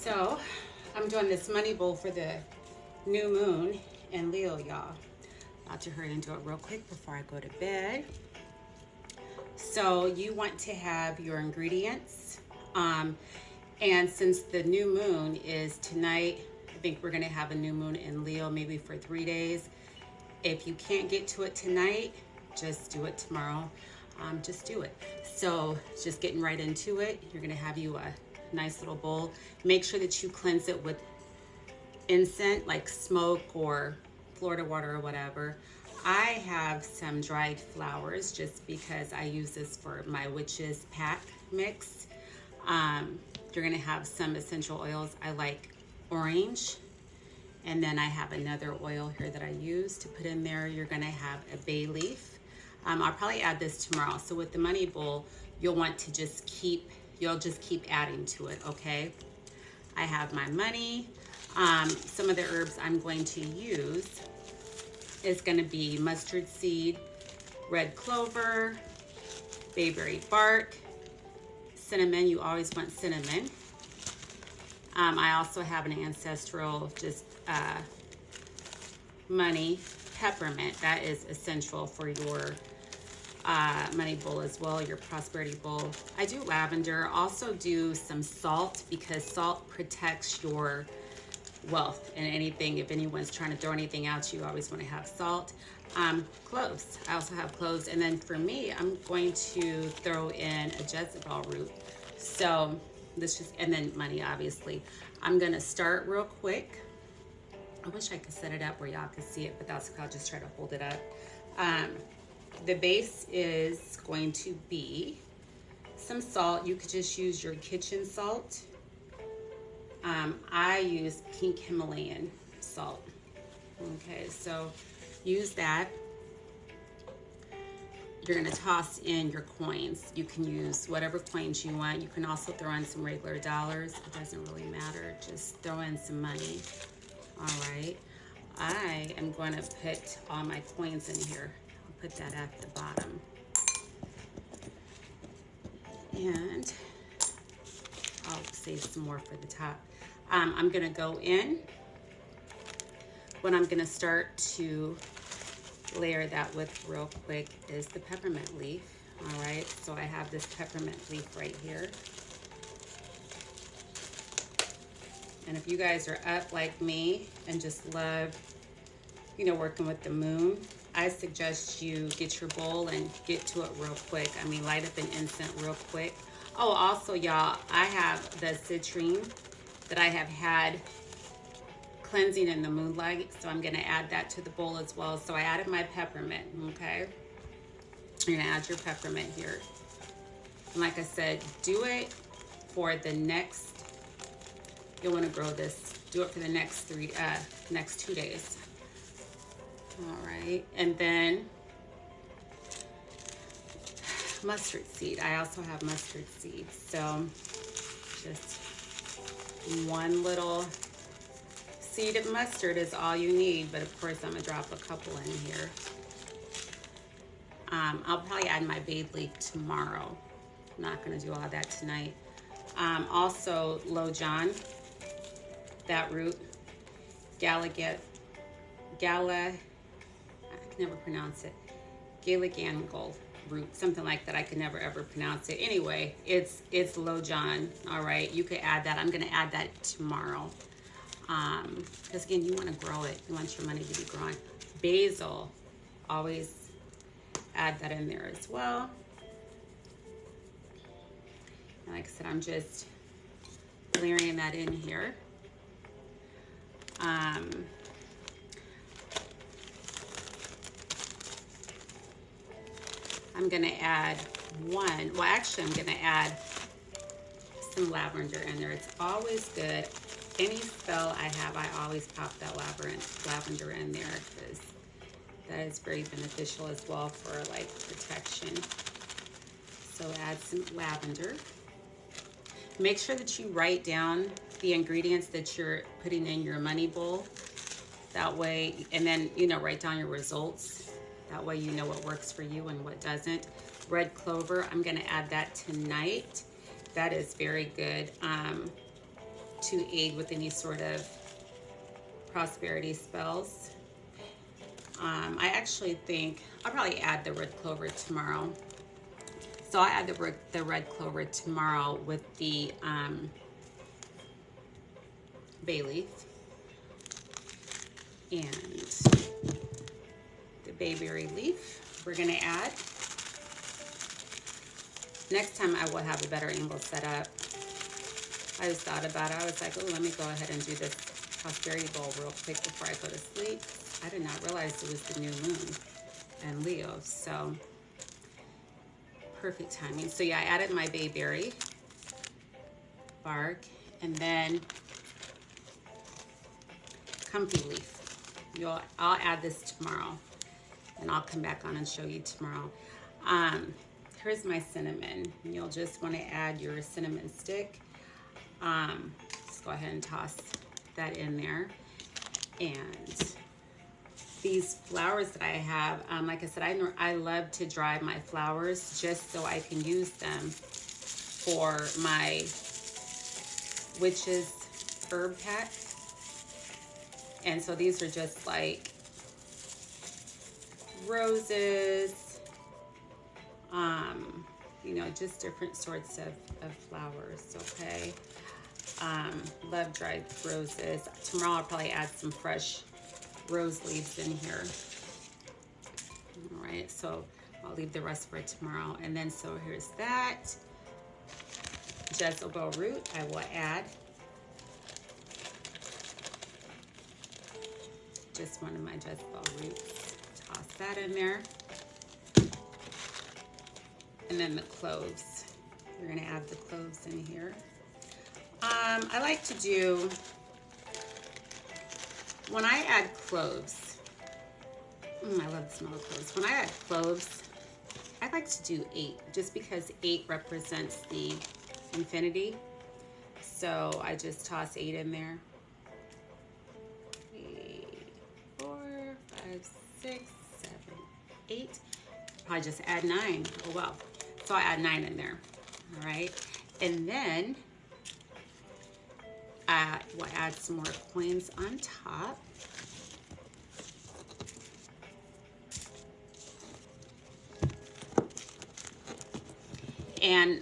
So I'm doing this money bowl for the new moon in Leo, y'all. About to hurry and do it real quick before I go to bed. So you want to have your ingredients. And since the new moon is tonight, I think we're going to have a new moon in Leo maybe for 3 days. If you can't get to it tonight, just do it tomorrow. Just do it. So just getting right into it, you're going to have you a nice little bowl. Make sure that you cleanse it with incense, like smoke or Florida water or whatever. I have some dried flowers just because I use this for my witch's pack mix. You're going to have some essential oils. I like orange. And then I have another oil here that I use to put in there. You're going to have a bay leaf. I'll probably add this tomorrow. So with the money bowl, you'll want to just keep adding to it, okay? I have my money. Some of the herbs I'm going to use is going to be mustard seed, red clover, bayberry bark, cinnamon. You always want cinnamon. I also have an ancestral money peppermint. That is essential for your money bowl as well, your prosperity bowl. I do lavender. Also do some salt because salt protects your wealth and anything. If anyone's trying to throw anything out, you always want to have salt. Cloves. I also have cloves. And then for me, I'm going to throw in a Jezebel root. So this just, and then money, obviously. I'm going to start real quick. I wish I could set it up where y'all could see it, but that's okay. I'll just try to hold it up. The base is going to be some salt. You could just use your kitchen salt. I use pink Himalayan salt. Okay, so use that. You're gonna toss in your coins. You can use whatever coins you want. You can also throw in some regular dollars. It doesn't really matter. Just throw in some money. All right. I am going to put all my coins in here. I'll put that at the bottom. And I'll save some more for the top. I'm going to go in. What I'm going to start to layer that with real quick is the peppermint leaf. All right. So I have this peppermint leaf right here. And if you guys are up like me and just love, working with the moon, I suggest you get your bowl and get to it real quick. I mean, light up an incense real quick. Oh, also, y'all, I have the citrine that I have had cleansing in the moonlight. So I'm going to add that to the bowl as well. So I added my peppermint, okay? You're going to add your peppermint here. And like I said, do it for the next, you'll want to grow this. Do it for the next next 2 days. All right, and then mustard seed. I also have mustard seed. So just one little seed of mustard is all you need. But of course, I'm gonna drop a couple in here. I'll probably add my bay leaf tomorrow. I'm not gonna do all that tonight. Also, Lojan. That root, I can never pronounce it, Galagangal root, something like that. I can never ever pronounce it. Anyway, it's Lojan. All right, you could add that. I'm going to add that tomorrow. Because again, you want to grow it. You want your money to be growing. Basil, always add that in there as well. And like I said, I'm just layering that in here. I'm going to add I'm going to add some lavender in there. It's always good. Any spell I have, I always pop that lavender in there because that is very beneficial as well for like protection. So add some lavender. Make sure that you write down the ingredients that you're putting in your money bowl. That way, and then, write down your results. That way you know what works for you and what doesn't. Red clover, I'm gonna add that tonight. That is very good. to aid with any sort of prosperity spells. I actually think I'll probably add the red clover tomorrow. So I'll add the red clover tomorrow with the bay leaf and the bayberry leaf we're gonna add. Next time I will have a better angle set up. I just thought about it. I was like, oh, let me go ahead and do this prosperity bowl real quick before I go to sleep. I did not realize it was the new moon and Leo, so perfect timing. So yeah, I added my bayberry bark and then comfy leaf. I'll add this tomorrow and I'll come back on and show you tomorrow. Here's my cinnamon. You'll just want to add your cinnamon stick. Just go ahead and toss that in there. And these flowers that I have, like I said, I love to dry my flowers just so I can use them for my witch's herb pack. And so these are just like roses, you know, just different sorts of flowers, okay? Love dried roses. Tomorrow I'll probably add some fresh rose leaves in here. All right, so I'll leave the rest for tomorrow. And then, so here's that. Jezebel root, I will add. Just one of my Jezebel roots. Toss that in there. And then the cloves. We're gonna add the cloves in here. I like to do, when I add cloves, I love the smell of cloves. When I add cloves, I like to do 8, just because 8 represents the infinity. So I just toss 8 in there. 3, 4, 5, 6, 7, 8. I just add 9. Oh well. So I add 9 in there. All right. And then we'll add some more coins on top. And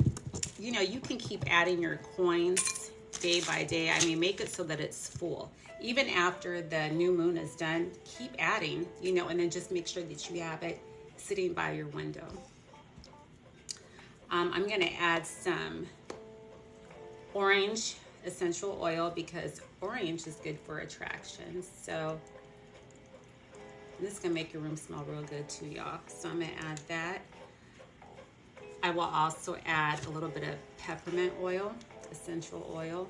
you know, you can keep adding your coins day by day. I mean, make it so that it's full. Even after the new moon is done, keep adding, you know, and then just make sure that you have it sitting by your window. I'm gonna add some orange essential oil because orange is good for attraction. So this is gonna make your room smell real good too, y'all. So I'm gonna add that. I will also add a little bit of peppermint oil, essential oil.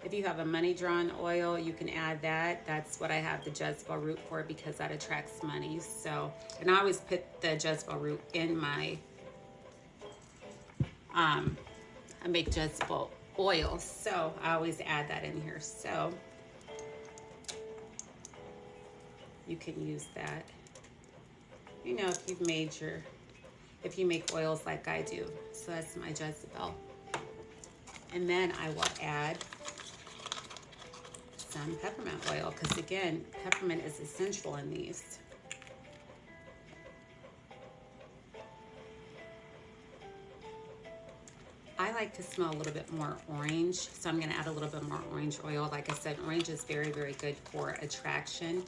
If you have a money drawn oil, you can add that. That's what I have the Jezebel root for because that attracts money. So, and I always put the Jezebel root in my, I make Jezebel oil. So I always add that in here. So you can use that. You know, if you make oils like I do. So that's my Jezebel. And then I will add some peppermint oil because again, peppermint is essential in these. I like to smell a little bit more orange, so I'm gonna add a little bit more orange oil. Like I said, orange is very, very good for attraction.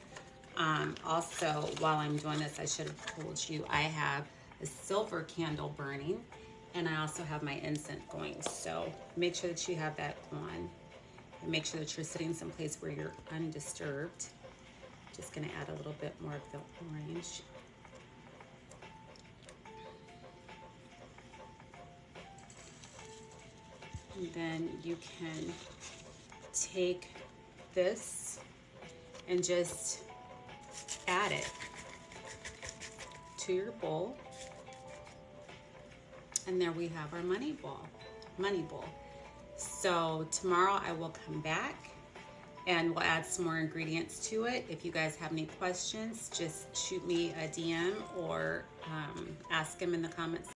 Also, while I'm doing this, I should have told you I have a silver candle burning and I also have my incense going. So make sure that you have that on and make sure that you're sitting someplace where you're undisturbed. Just gonna add a little bit more of the orange. And then you can take this and just add it to your bowl. And there we have our money bowl. So tomorrow I will come back and we'll add some more ingredients to it. If you guys have any questions, just shoot me a DM or ask them in the comments